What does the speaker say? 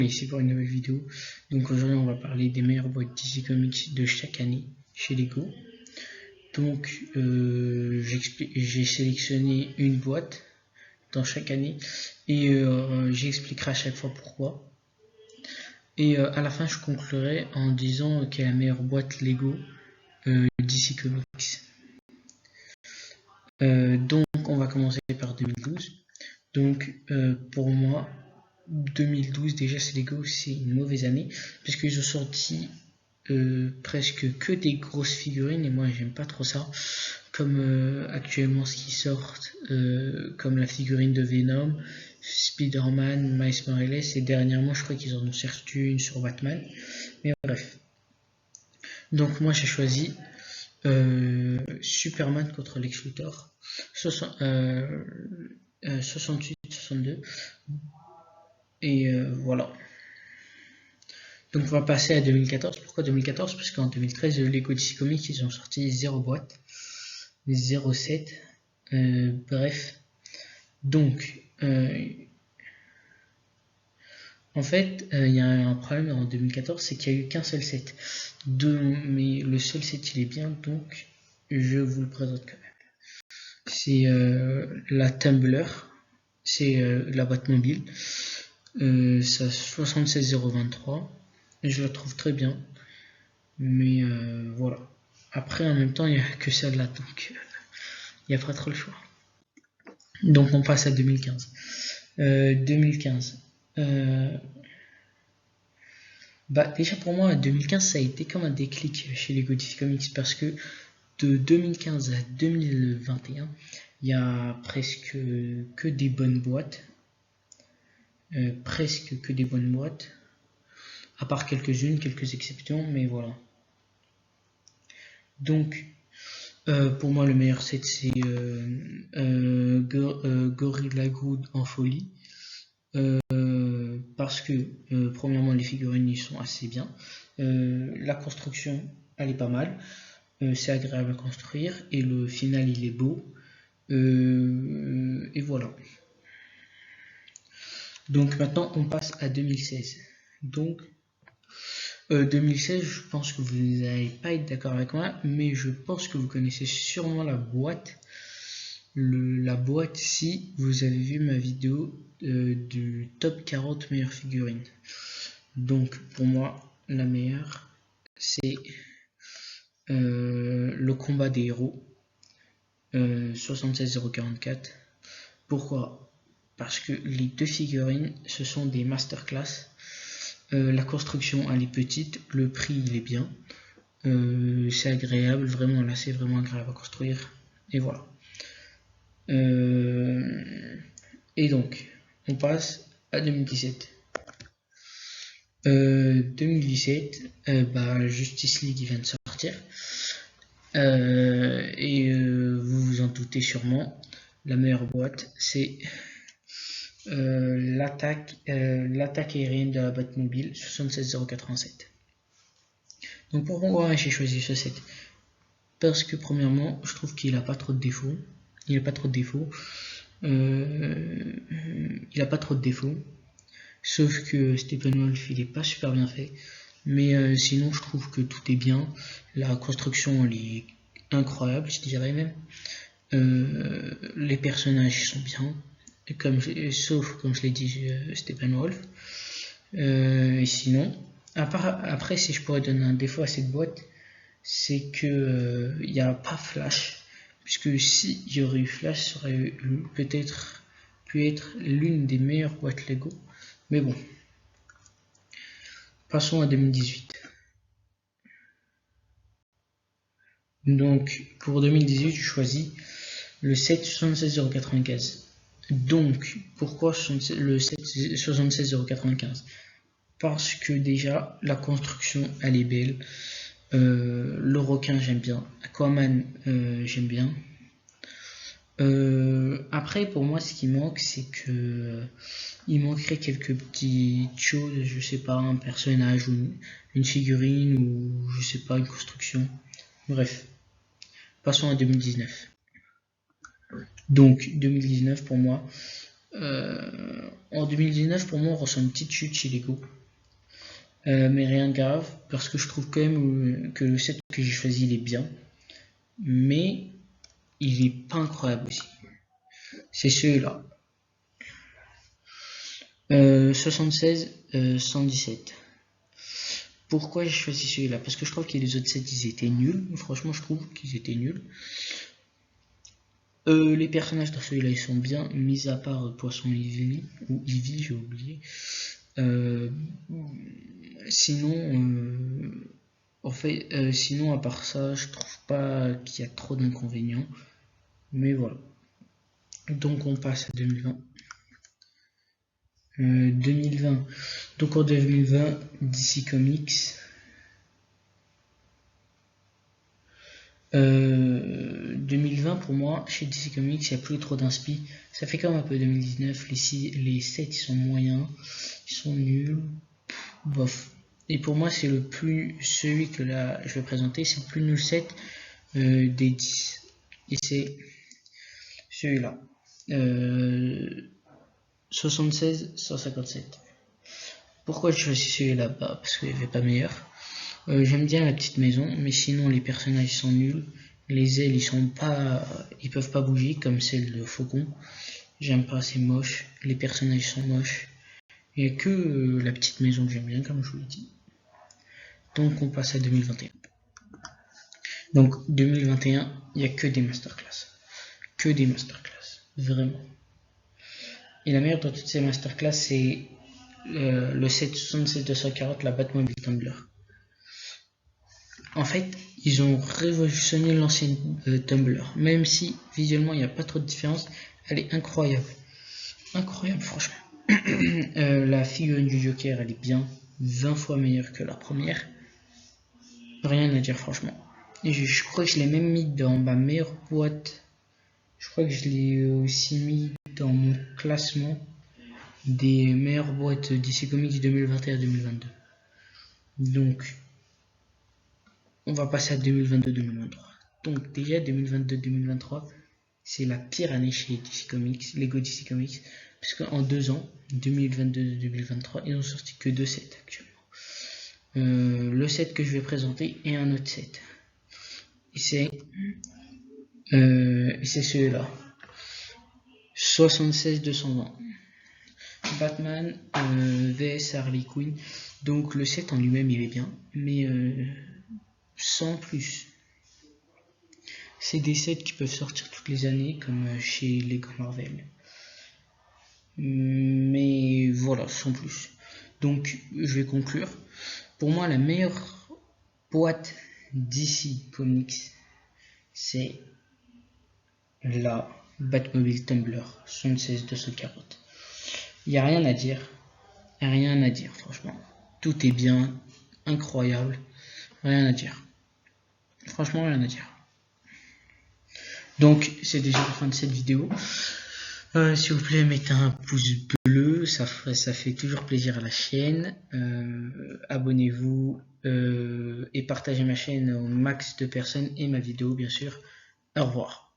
Ici pour une nouvelle vidéo. Donc aujourd'hui on va parler des meilleures boîtes DC Comics de chaque année chez Lego. Donc j'ai sélectionné une boîte dans chaque année et j'expliquerai à chaque fois pourquoi. Et à la fin je conclurai en disant quelle est la meilleure boîte Lego DC Comics. Donc on va commencer par 2012. Donc pour moi 2012 déjà c'est Lego, c'est une mauvaise année parce qu'ils ont sorti presque que des grosses figurines et moi j'aime pas trop ça, comme actuellement ce qui sort comme la figurine de Venom, Spider-Man, Miles Morales, et dernièrement je crois qu'ils en ont sorti une sur Batman, mais bref. Donc moi j'ai choisi Superman contre Lex Luthor 68-62 et voilà. Donc on va passer à 2014. Pourquoi 2014? Parce qu'en 2013, Lego DC Comics, ils ont sorti 0 boîte, 0,7. Bref. Donc, en fait, il y a un problème en 2014, c'est qu'il n'y a eu qu'un seul set. Mais le seul set, il est bien, donc je vous le présente quand même. C'est la Tumbler, c'est la boîte mobile. Ça 76023. Je la trouve très bien, mais voilà. Après, en même temps, il n'y a que celle-là, donc il n'y a pas trop le choix. Donc on passe à 2015. 2015. Déjà pour moi, 2015, ça a été comme un déclic chez Lego DC Comics parce que de 2015 à 2021, il y a presque que des bonnes boîtes. Presque que des bonnes boîtes. À part quelques-unes, quelques exceptions, mais voilà. Donc, pour moi, le meilleur set, c'est Gorilla Grodd en folie. Parce que, premièrement, les figurines ils sont assez bien. La construction, elle est pas mal. C'est agréable à construire. Et le final, il est beau. Et voilà. Donc maintenant, on passe à 2016. Donc, 2016, je pense que vous n'allez pas être d'accord avec moi, mais je pense que vous connaissez sûrement la boîte. La boîte, si vous avez vu ma vidéo du top 40 meilleures figurines. Donc pour moi, la meilleure, c'est le combat des héros, 76044. Pourquoi? Parce que les deux figurines, ce sont des masterclass. La construction elle est petite, le prix il est bien, c'est agréable, vraiment là c'est vraiment agréable à construire, et voilà. Et donc on passe à 2017. 2017, Justice League vient de sortir, et vous vous en doutez sûrement, la meilleure boîte c'est l'attaque aérienne de la Batmobile 76087. Donc pourquoi j'ai choisi ce set? Parce que premièrement, je trouve qu'il n'a pas trop de défauts. Il n'a pas trop de défauts. Sauf que Steppenwolf, il est pas super bien fait. Mais sinon, je trouve que tout est bien. La construction, elle est incroyable, je dirais même. Les personnages sont bien. Sauf, comme je l'ai dit, Steppenwolf. Et sinon, après, si je pourrais donner un défaut à cette boîte, c'est que il n'y a pas Flash, puisque si il y aurait eu Flash, ça aurait peut-être pu être l'une des meilleures boîtes Lego. Mais bon, passons à 2018. Donc pour 2018, je choisis le set 76095. Donc pourquoi le set 76095? Parce que déjà la construction elle est belle. Le requin j'aime bien, Aquaman j'aime bien. Après pour moi ce qui manque c'est que il manquerait quelques petites choses, je sais pas, un personnage ou une figurine ou je sais pas, une construction. Bref, passons à 2019. Donc 2019 pour moi, En 2019, pour moi, on ressent une petite chute chez Lego. Mais rien de grave, parce que je trouve quand même que le set que j'ai choisi, il est bien. Mais il est pas incroyable aussi. C'est celui-là. 76, 117. Pourquoi j'ai choisi celui-là? Parce que je trouve que les autres sets, ils étaient nuls. Franchement, je trouve qu'ils étaient nuls. Les personnages dans celui-là, ils sont bien, mis à part Poisson Ivy, ou Ivy, j'ai oublié. Sinon, sinon, à part ça, je trouve pas qu'il y a trop d'inconvénients. Mais voilà. Donc, on passe à 2020. 2020. Donc, en 2020, DC Comics. 2020 pour moi, chez DC Comics, il n'y a plus trop d'inspi. Ça fait comme un peu 2019. Les sets ils sont moyens, ils sont nuls. Bof. Et pour moi, c'est le plus. Celui que là je vais présenter, c'est le plus nul set des 10. Et c'est celui-là. 76, 157. Pourquoi je choisis celui-là? Parce qu'il n'y avait pas meilleur. J'aime bien la petite maison, mais sinon les personnages sont nuls. Les ailes ils peuvent pas bouger comme celle de Faucon. J'aime pas, c'est moche. Les personnages sont moches. Il n'y a que la petite maison que j'aime bien, comme je vous l'ai dit. Donc on passe à 2021. Donc 2021, il n'y a que des masterclass. Que des masterclass. Vraiment. Et la meilleure de toutes ces masterclass, c'est le 767-240, la Batmobile Tumbler. En fait, ils ont révolutionné l'ancienne Tumblr. Même si visuellement il n'y a pas trop de différence, elle est incroyable. Incroyable, franchement. La figurine du Joker, elle est bien 20 fois meilleure que la première. Rien à dire, franchement. Et je crois que je l'ai même mis dans ma meilleure boîte. Je crois que je l'ai aussi mis dans mon classement des meilleures boîtes DC Comics 2021-2022. Donc, on va passer à 2022-2023. Donc déjà 2022-2023, c'est la pire année chez DC Comics, Lego DC Comics, parce qu'en 2 ans, 2022-2023, ils n'ont sorti que 2 sets actuellement. Le set que je vais présenter et un autre set. Et c'est celui-là. 76-220. Batman vs Harley Quinn. Donc le set en lui-même il est bien, mais sans plus. C'est des sets qui peuvent sortir toutes les années, comme chez Lego Marvel. Mais voilà, sans plus. Donc, je vais conclure. Pour moi, la meilleure boîte DC Comics, c'est la Batmobile Tumbler 76-240. Il n'y a rien à dire. Il n'y a rien à dire, franchement. Tout est bien, incroyable. Rien à dire. Franchement, rien à dire. Donc, c'est déjà la fin de cette vidéo. S'il vous plaît, mettez un pouce bleu, ça fait toujours plaisir à la chaîne. Abonnez-vous et partagez ma chaîne au max de personnes et ma vidéo, bien sûr. Au revoir.